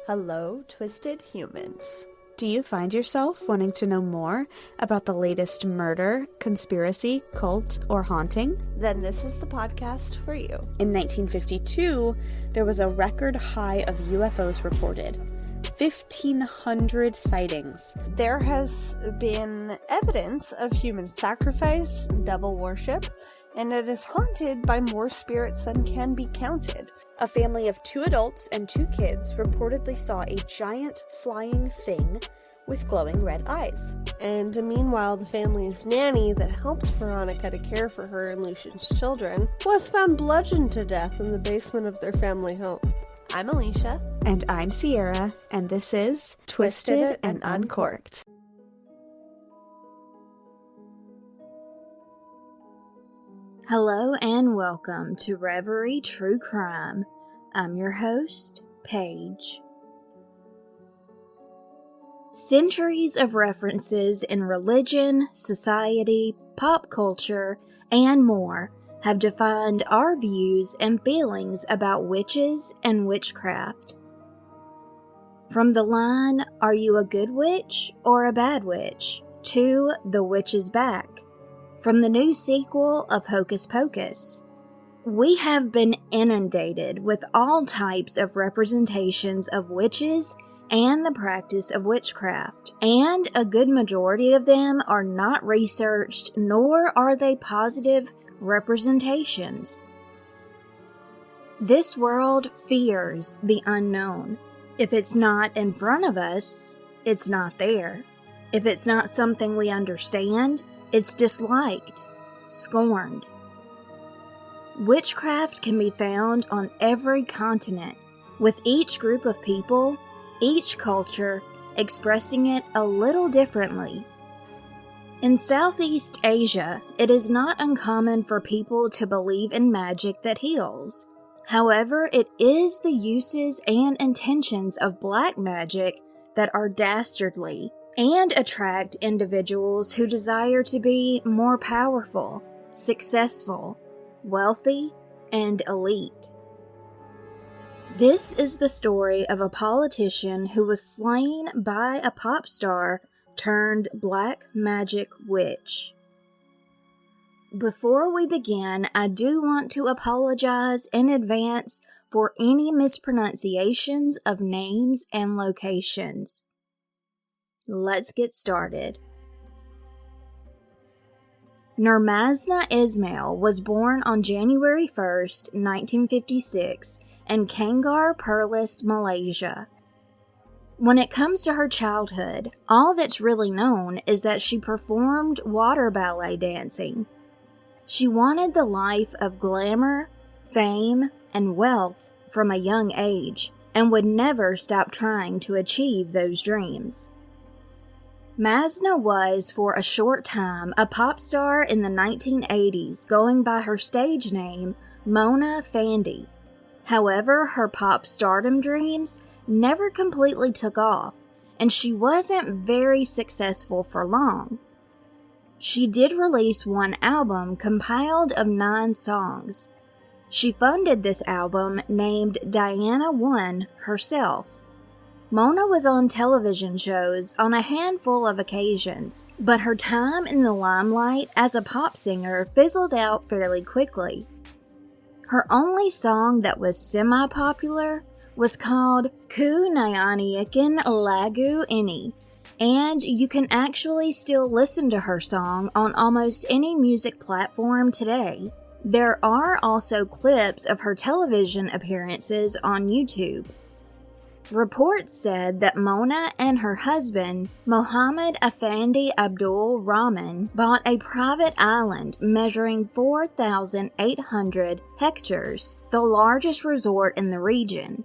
Hello, twisted humans. Do you find yourself wanting to know more about the latest murder, conspiracy, cult, or haunting? Then this is the podcast for you. In 1952, there was a record high of UFOs reported. 1,500 sightings. There has been evidence of human sacrifice, devil worship, and it is haunted by more spirits than can be counted. A family of 2 adults and 2 kids reportedly saw a giant flying thing with glowing red eyes. And meanwhile, the family's nanny that helped Veronica to care for her and Lucian's children was found bludgeoned to death in the basement of their family home. I'm Alicia. And I'm Sierra, and this is Twisted and Uncorked. Hello and welcome to ReverieTrueCrime. I'm your host, Paige. Centuries of references in religion, society, pop culture, and more have defined our views and feelings about witches and witchcraft. From the line, "Are you a good witch or a bad witch?" to "The Witch is Back," from the new sequel of Hocus Pocus. We have been inundated with all types of representations of witches and the practice of witchcraft, and a good majority of them are not researched, nor are they positive representations. This world fears the unknown. If it's not in front of us, it's not there. If it's not something we understand, it's disliked, scorned. Witchcraft can be found on every continent, with each group of people, each culture, expressing it a little differently. In Southeast Asia, it is not uncommon for people to believe in magic that heals. However, it is the uses and intentions of black magic that are dastardly and attract individuals who desire to be more powerful, successful, wealthy, and elite. This is the story of a politician who was slain by a pop star turned black magic witch. Before we begin, I do want to apologize in advance for any mispronunciations of names and locations. Let's get started. Nurmazna Ismail was born on January 1st, 1956 in Kangar Perlis, Malaysia. When it comes to her childhood, all that's really known is that she performed water ballet dancing. She wanted the life of glamour, fame, and wealth from a young age, and would never stop trying to achieve those dreams. Mazna was, for a short time, a pop star in the 1980s, going by her stage name, Mona Fandey. However, her pop stardom dreams never completely took off, and she wasn't very successful for long. She did release one album compiled of 9 songs. She funded this album, named Diana One, herself. Mona was on television shows on a handful of occasions, but her time in the limelight as a pop singer fizzled out fairly quickly. Her only song that was semi-popular was called Ku Nayaniakan Lagu Ini, and you can actually still listen to her song on almost any music platform today. There are also clips of her television appearances on YouTube. Reports said that Mona and her husband, Mohammed Afandi Abdul Rahman, bought a private island measuring 4,800 hectares, the largest resort in the region.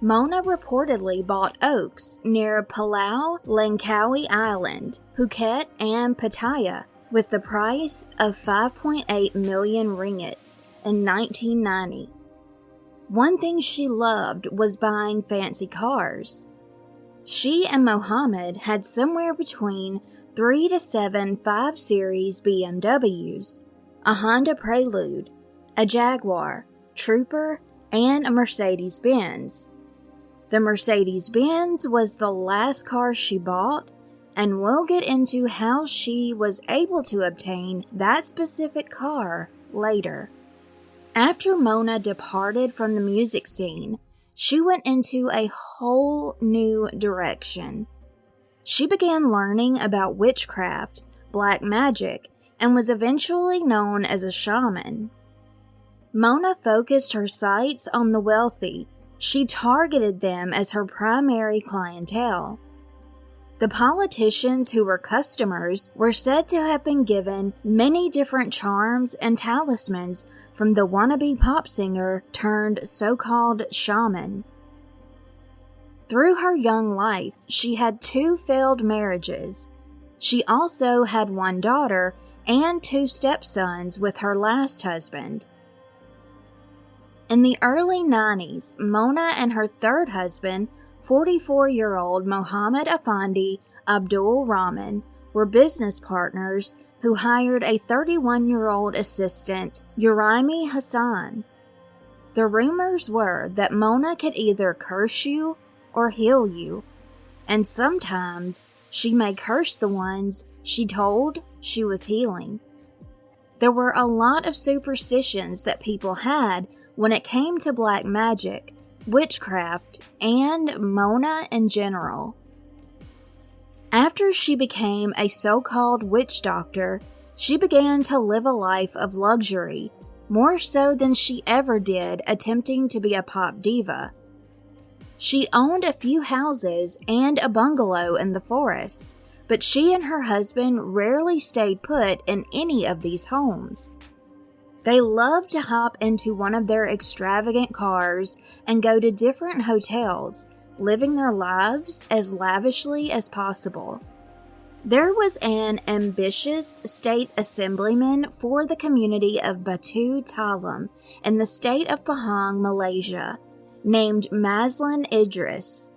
Mona reportedly bought oaks near Palau, Langkawi Island, Phuket, and Pattaya, with the price of 5.8 million ringgits in 1990. One thing she loved was buying fancy cars. She and Mohammed had somewhere between 3 to 7 5 Series BMWs, a Honda Prelude, a Jaguar, Trooper, and a Mercedes-Benz. The Mercedes-Benz was the last car she bought, and we'll get into how she was able to obtain that specific car later. After Mona departed from the music scene, she went into a whole new direction. She began learning about witchcraft, black magic, and was eventually known as a shaman. Mona focused her sights on the wealthy. She targeted them as her primary clientele. The politicians who were customers were said to have been given many different charms and talismans from the wannabe pop singer turned so-called shaman. Through her young life, she had 2 failed marriages. She also had 1 daughter and 2 stepsons with her last husband. In the early 90s, Mona and her 3rd husband, 44-year-old Mohammed Afandi Abdul Rahman, were business partners who hired a 31-year-old assistant, Uraimi Hassan. The rumors were that Mona could either curse you or heal you, and sometimes she may curse the ones she told she was healing. There were a lot of superstitions that people had when it came to black magic, witchcraft, and Mona in general. After she became a so-called witch doctor, she began to live a life of luxury, more so than she ever did attempting to be a pop diva. She owned a few houses and a bungalow in the forest, but she and her husband rarely stayed put in any of these homes. They loved to hop into one of their extravagant cars and go to different hotels, living their lives as lavishly as possible. There was an ambitious state assemblyman for the community of Batu Talam in the state of Pahang, Malaysia, named Mazlan Idris.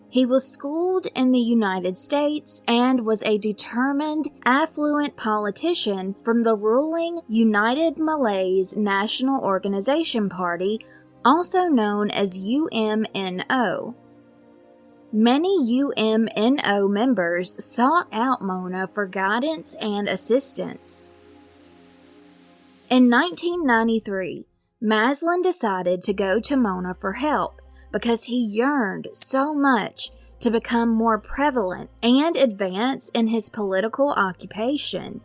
He was schooled in the United States and was a determined, affluent politician from the ruling United Malays National Organization Party, also known as UMNO. Many UMNO members sought out Mona for guidance and assistance. In 1993, Mazlan decided to go to Mona for help because he yearned so much to become more prevalent and advance in his political occupation.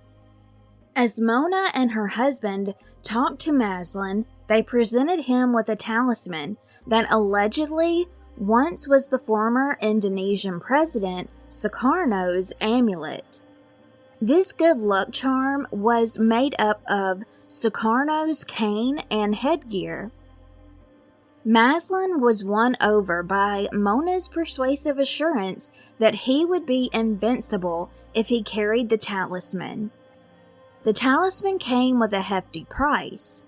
As Mona and her husband talked to Mazlan, they presented him with a talisman that allegedly once was the former Indonesian president Sukarno's amulet. This good luck charm was made up of Sukarno's cane and headgear. Mazlan was won over by Mona's persuasive assurance that he would be invincible if he carried the talisman. The talisman came with a hefty price,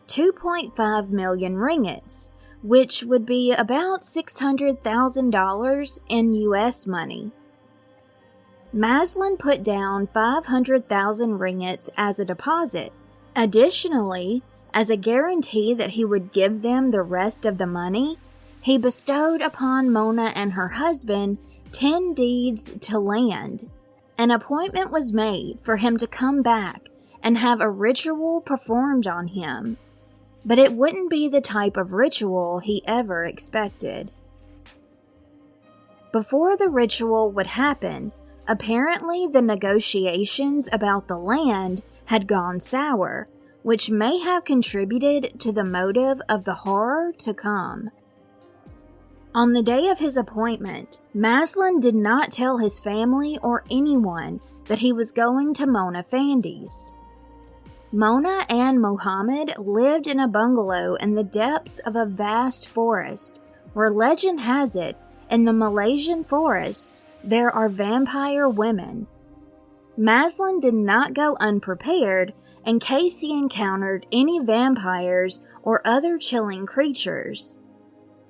2.5 million ringgits, which would be about $600,000 in US money. Mazlan put down 500,000 ringgits as a deposit. Additionally, as a guarantee that he would give them the rest of the money, he bestowed upon Mona and her husband 10 deeds to land. An appointment was made for him to come back and have a ritual performed on him, but it wouldn't be the type of ritual he ever expected. Before the ritual would happen, apparently the negotiations about the land had gone sour, which may have contributed to the motive of the horror to come. On the day of his appointment, Mazlan did not tell his family or anyone that he was going to Mona Fandey's. Mona and Mohammed lived in a bungalow in the depths of a vast forest, where legend has it, in the Malaysian forests, there are vampire women. Mazlan did not go unprepared in case he encountered any vampires or other chilling creatures.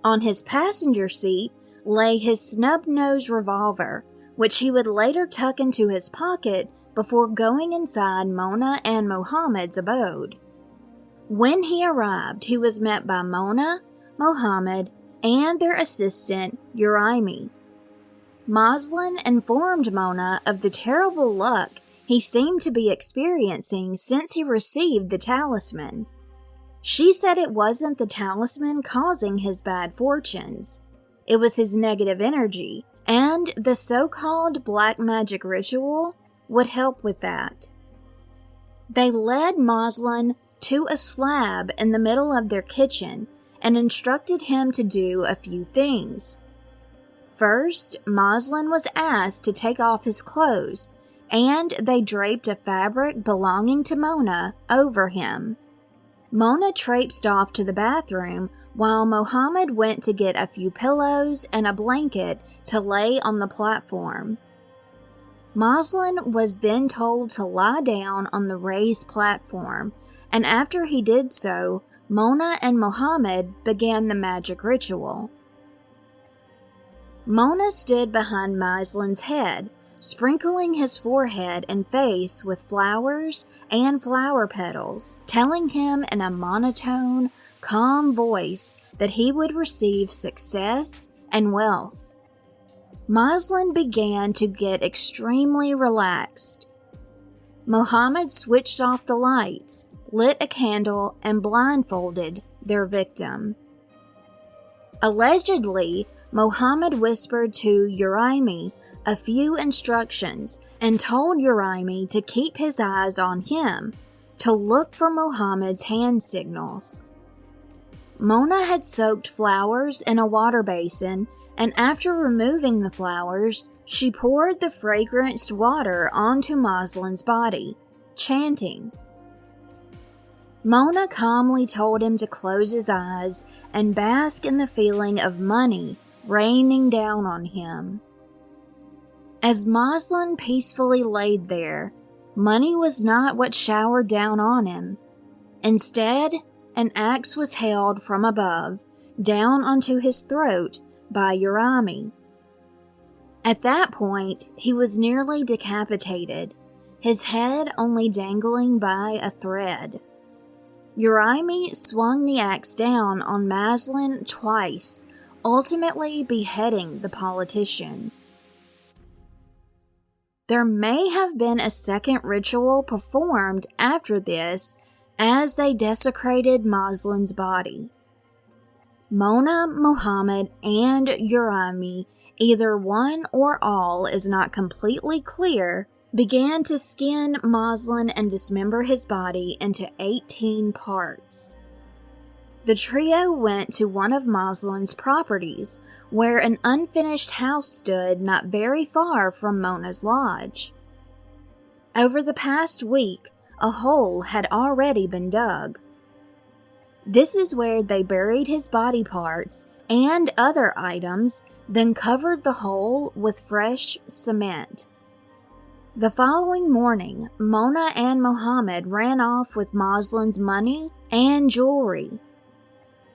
On his passenger seat lay his snub-nosed revolver, which he would later tuck into his pocket before going inside Mona and Mohammed's abode. When he arrived, he was met by Mona, Mohammed, and their assistant, Uraimi. Mazlan informed Mona of the terrible luck he seemed to be experiencing since he received the talisman. She said it wasn't the talisman causing his bad fortunes. It was his negative energy, and the so-called black magic ritual would help with that. They led Mazlan to a slab in the middle of their kitchen and instructed him to do a few things. First, Mazlan was asked to take off his clothes, and they draped a fabric belonging to Mona over him. Mona traipsed off to the bathroom while Mohammed went to get a few pillows and a blanket to lay on the platform. Mazlan was then told to lie down on the raised platform, and after he did so, Mona and Mohammed began the magic ritual. Mona stood behind Mazlan's head, sprinkling his forehead and face with flowers and flower petals, telling him in a monotone, calm voice that he would receive success and wealth. Mazlan began to get extremely relaxed. Mohammed switched off the lights, lit a candle, and blindfolded their victim. Allegedly, Mohammed whispered to Uraimi a few instructions and told Uraimi to keep his eyes on him, to look for Mohammed's hand signals. Mona had soaked flowers in a water basin, and after removing the flowers, she poured the fragranced water onto Mazlan's body, chanting. Mona calmly told him to close his eyes and bask in the feeling of money raining down on him. As Mazlan peacefully laid there, money was not what showered down on him. Instead, an axe was held from above, down onto his throat by Uraimi. At that point, he was nearly decapitated, his head only dangling by a thread. Uraimi swung the axe down on Mazlan twice, ultimately beheading the politician. There may have been a second ritual performed after this as they desecrated Mazlan's body. Mona, Mohammed, and Uraimi, either one or all is not completely clear, began to skin Mazlan and dismember his body into 18 parts. The trio went to one of Mazlan's properties, where an unfinished house stood not very far from Mona's lodge. Over the past week, a hole had already been dug. This is where they buried his body parts and other items, then covered the hole with fresh cement. The following morning, Mona and Mohammed ran off with Mazlan's money and jewelry.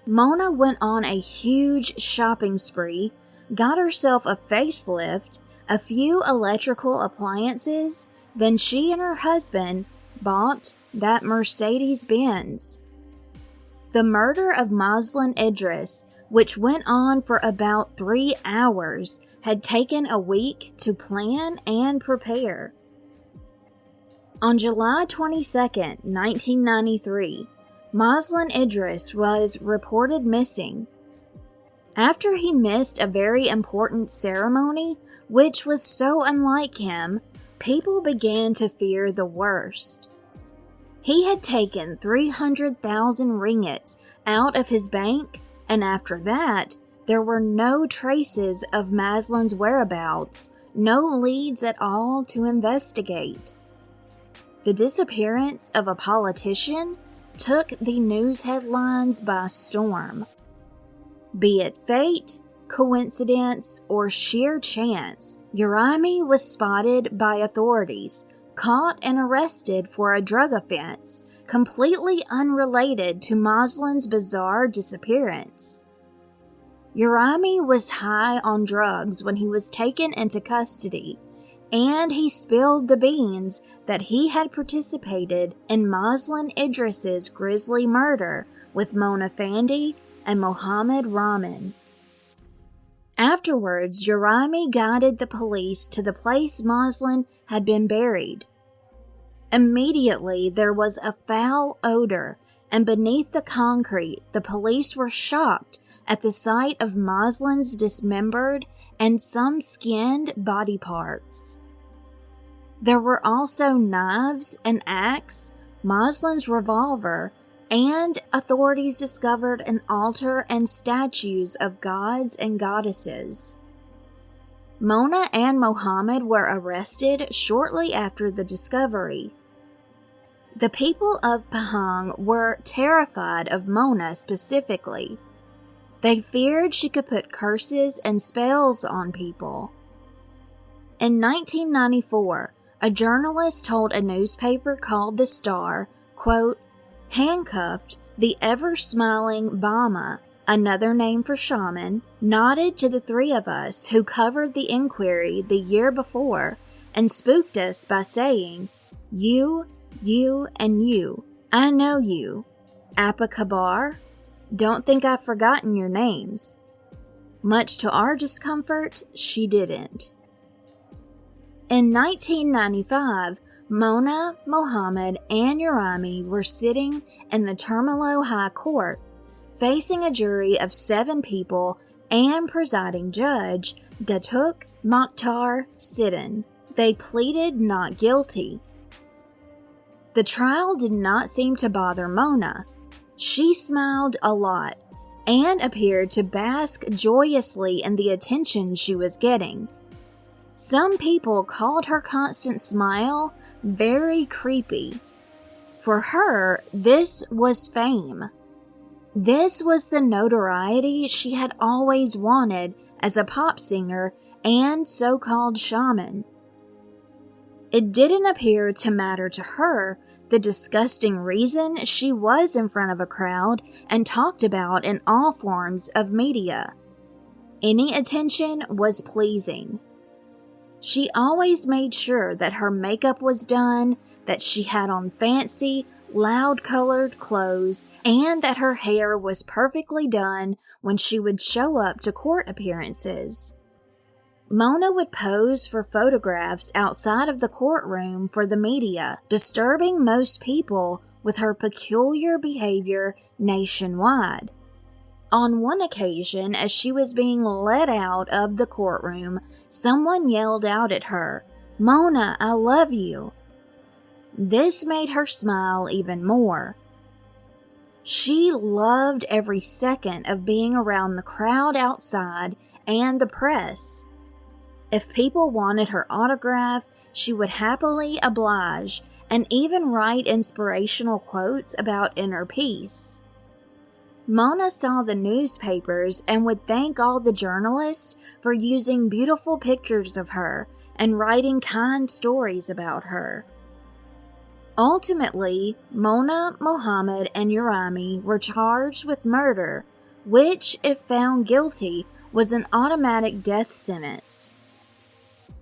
Mona went on a huge shopping spree, got herself a facelift, a few electrical appliances, then she and her husband bought that Mercedes-Benz. The murder of Mazlan Idris, which went on for about 3 hours, had taken a week to plan and prepare. On July 22, 1993, Mazlan Idris was reported missing. After he missed a very important ceremony, which was so unlike him, people began to fear the worst. He had taken 300,000 ringgits out of his bank, and after that, there were no traces of Mazlan's whereabouts, no leads at all to investigate. The disappearance of a politician took the news headlines by storm. Be it fate, coincidence, or sheer chance, Uraimi was spotted by authorities, caught and arrested for a drug offense, completely unrelated to Mazlan's bizarre disappearance. Uraimi was high on drugs when he was taken into custody, and he spilled the beans that he had participated in Mazlan Idris's grisly murder with Mona Fandey and Mohammed Rahman. Afterwards, Uraimi guided the police to the place Mazlan had been buried. Immediately, there was a foul odor, and beneath the concrete, the police were shocked at the sight of Mazlan's dismembered and some skinned body parts. There were also knives, an axe, Mazlan's revolver, and authorities discovered an altar and statues of gods and goddesses. Mona and Mohammed were arrested shortly after the discovery. The people of Pahang were terrified of Mona specifically. They feared she could put curses and spells on people. In 1994, a journalist told a newspaper called The Star, quote, "Handcuffed, the ever-smiling Bama, another name for shaman, nodded to the three of us who covered the inquiry the year before and spooked us by saying, 'You, and you. I know you. Appa Kabar? Don't think I've forgotten your names.' Much to our discomfort, she didn't." In 1995, Mona, Mohammed, and Uraimi were sitting in the Termelo High Court, facing a jury of 7 people and presiding judge, Datuk Mokhtar Sidin. They pleaded not guilty. The trial did not seem to bother Mona. She smiled a lot and appeared to bask joyously in the attention she was getting. Some people called her constant smile very creepy. For her, this was fame. This was the notoriety she had always wanted as a pop singer and so-called shaman. It didn't appear to matter to her the disgusting reason she was in front of a crowd and talked about in all forms of media. Any attention was pleasing. She always made sure that her makeup was done, that she had on fancy, loud-colored clothes, and that her hair was perfectly done when she would show up to court appearances. Mona would pose for photographs outside of the courtroom for the media, disturbing most people with her peculiar behavior nationwide. On one occasion, as she was being led out of the courtroom, someone yelled out at her, "Mona, I love you." This made her smile even more. She loved every second of being around the crowd outside and the press. If people wanted her autograph, she would happily oblige and even write inspirational quotes about inner peace. Mona saw the newspapers and would thank all the journalists for using beautiful pictures of her and writing kind stories about her. Ultimately, Mona, Mohammed, and Uraimi were charged with murder, which, if found guilty, was an automatic death sentence.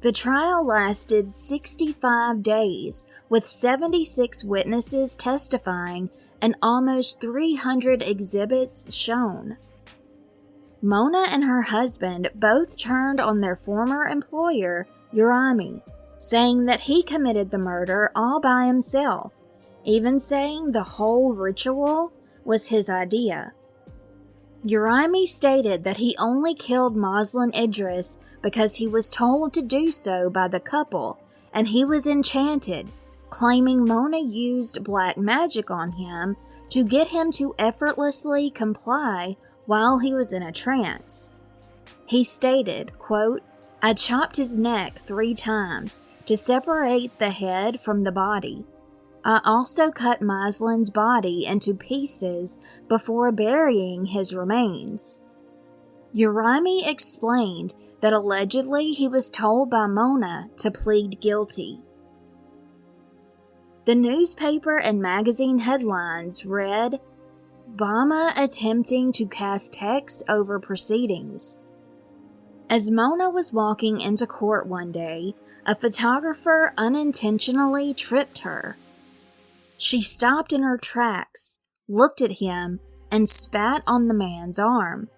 The trial lasted 65 days, with 76 witnesses testifying and almost 300 exhibits shown. Mona and her husband both turned on their former employer, Uraimi, saying that he committed the murder all by himself, even saying the whole ritual was his idea. Uraimi stated that he only killed Mazlan Idris because he was told to do so by the couple, and he was enchanted, claiming Mona used black magic on him to get him to effortlessly comply while he was in a trance. He stated, quote, "I chopped his neck 3 times to separate the head from the body. I also cut Mazlan's body into pieces before burying his remains." Uraimi explained that allegedly he was told by Mona to plead guilty. The newspaper and magazine headlines read, "Bama attempting to cast hex over proceedings." As Mona was walking into court one day, a photographer unintentionally tripped her. She stopped in her tracks, looked at him, and spat on the man's arm.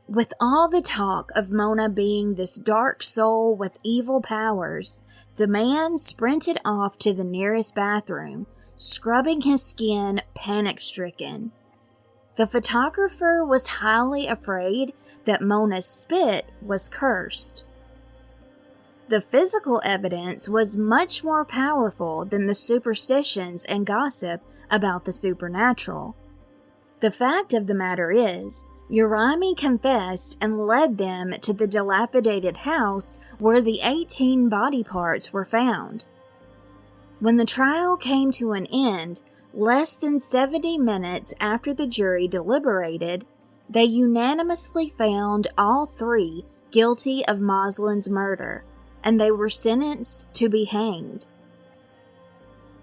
With all the talk of Mona being this dark soul with evil powers, the man sprinted off to the nearest bathroom, scrubbing his skin panic-stricken. The photographer was highly afraid that Mona's spit was cursed. The physical evidence was much more powerful than the superstitions and gossip about the supernatural. The fact of the matter is, Uraimi confessed and led them to the dilapidated house where the 18 body parts were found. When the trial came to an end, less than 70 minutes after the jury deliberated, they unanimously found all 3 guilty of Mazlan's murder, and they were sentenced to be hanged.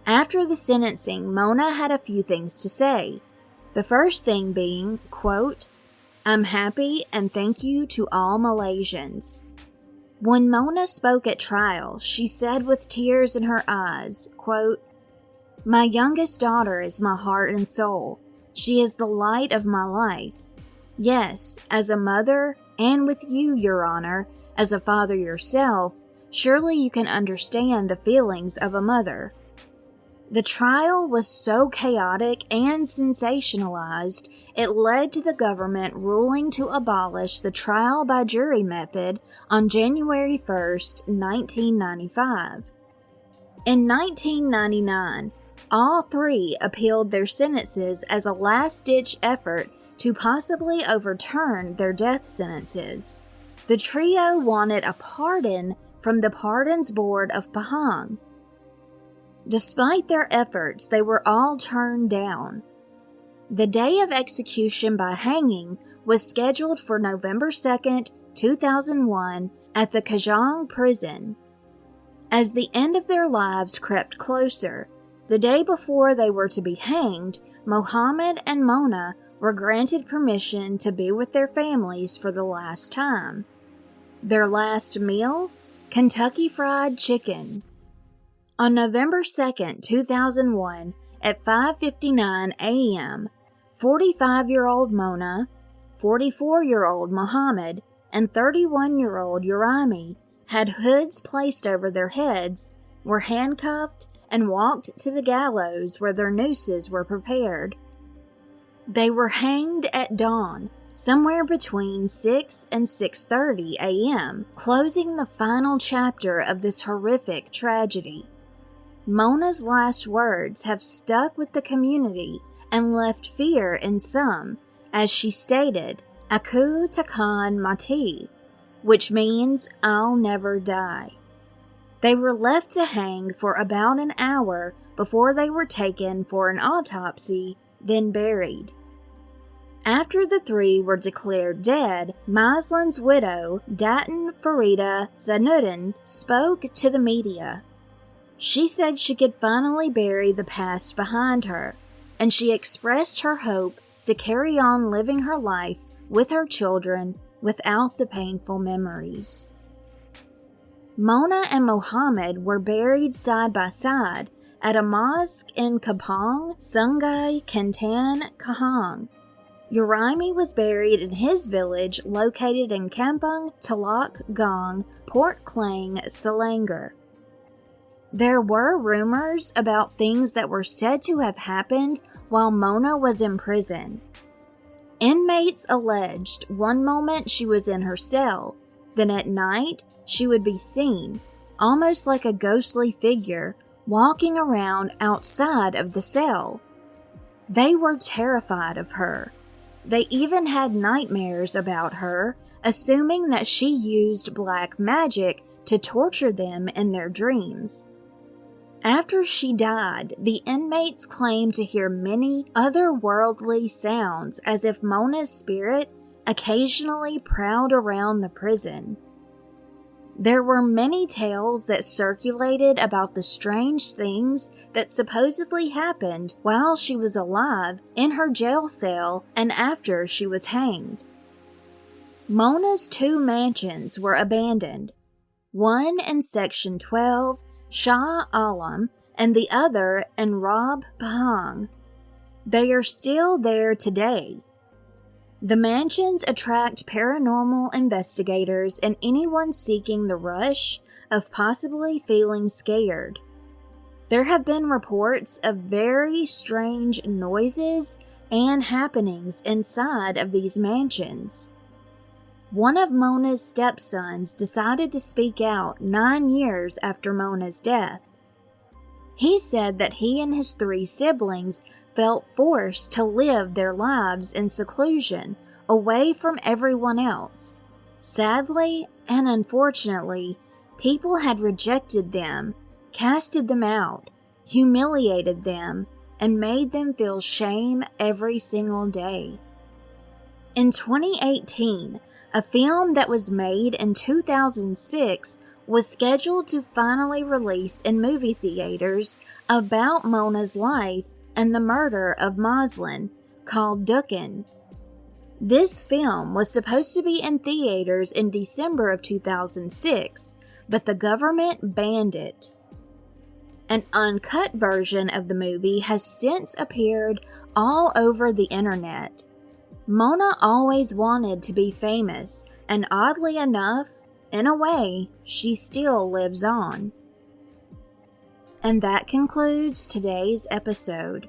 After the sentencing, Mona had a few things to say. The first thing being, quote, "I'm happy and thank you to all Malaysians." When Mona spoke at trial, she said with tears in her eyes, quote, "My youngest daughter is my heart and soul. She is the light of my life. Yes, as a mother, and with you, Your Honor, as a father yourself, surely you can understand the feelings of a mother." The trial was so chaotic and sensationalized, it led to the government ruling to abolish the trial by jury method on January 1st, 1995. In 1999, all 3 appealed their sentences as a last-ditch effort to possibly overturn their death sentences. The trio wanted a pardon from the Pardons Board of Pahang. Despite their efforts, they were all turned down. The day of execution by hanging was scheduled for November 2nd, 2001 at the Kajang prison. As the end of their lives crept closer, the day before they were to be hanged, Mohammed and Mona were granted permission to be with their families for the last time. Their last meal? Kentucky Fried Chicken. On November 2nd, 2001, at 5:59 a.m., 45-year-old Mona, 44-year-old Mohammed, and 31-year-old Uraimi had hoods placed over their heads, were handcuffed, and walked to the gallows where their nooses were prepared. They were hanged at dawn, somewhere between 6 and 6:30 a.m., closing the final chapter of this horrific tragedy. Mona's last words have stuck with the community and left fear in some, as she stated, "Aku takkan mati," which means "I'll never die." They were left to hang for about an hour before they were taken for an autopsy, then buried. After the 3 were declared dead, Mazlan's widow, Datuk Farida Zainuddin, spoke to the media. She said she could finally bury the past behind her, and she expressed her hope to carry on living her life with her children without the painful memories. Mona and Mohammed were buried side by side at a mosque in Kampong, Sungai, Kelantan, Pahang. Uraimi was buried in his village located in Kampung Telok Gong, Port Klang, Selangor. There were rumors about things that were said to have happened while Mona was in prison. Inmates alleged one moment she was in her cell, then at night she would be seen, almost like a ghostly figure, walking around outside of the cell. They were terrified of her. They even had nightmares about her, assuming that she used black magic to torture them in their dreams. After she died, the inmates claimed to hear many otherworldly sounds as if Mona's spirit occasionally prowled around the prison. There were many tales that circulated about the strange things that supposedly happened while she was alive in her jail cell and after she was hanged. Mona's 2 mansions were abandoned, one in Section 12, Shah Alam, and the other in Rob Pahang. They are still there today. The mansions attract paranormal investigators and anyone seeking the rush of possibly feeling scared. There have been reports of very strange noises and happenings inside of these mansions. One of Mona's stepsons decided to speak out 9 years after Mona's death. He said that he and his 3 siblings felt forced to live their lives in seclusion, away from everyone else. Sadly and unfortunately, people had rejected them, casted them out, humiliated them, and made them feel shame every single day. In 2018, a film that was made in 2006 was scheduled to finally release in movie theaters about Mona's life and the murder of Mazlan, called Datuk. This film was supposed to be in theaters in December of 2006, but the government banned it. An uncut version of the movie has since appeared all over the internet. Mona always wanted to be famous, and oddly enough, in a way, she still lives on. And that concludes today's episode.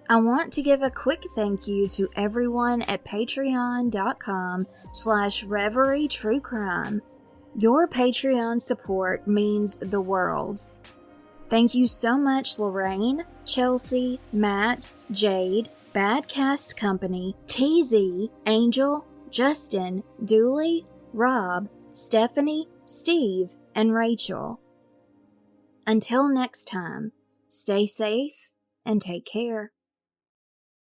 I want to give a quick thank you to everyone at patreon.com/ReverieTrueCrime. Your Patreon support means the world. Thank you so much, Lorraine, Chelsea, Matt, Jade, Badcast Company, TZ, Angel, Justin, Dooley, Rob, Stephanie, Steve, and Rachel. Until next time, stay safe and take care.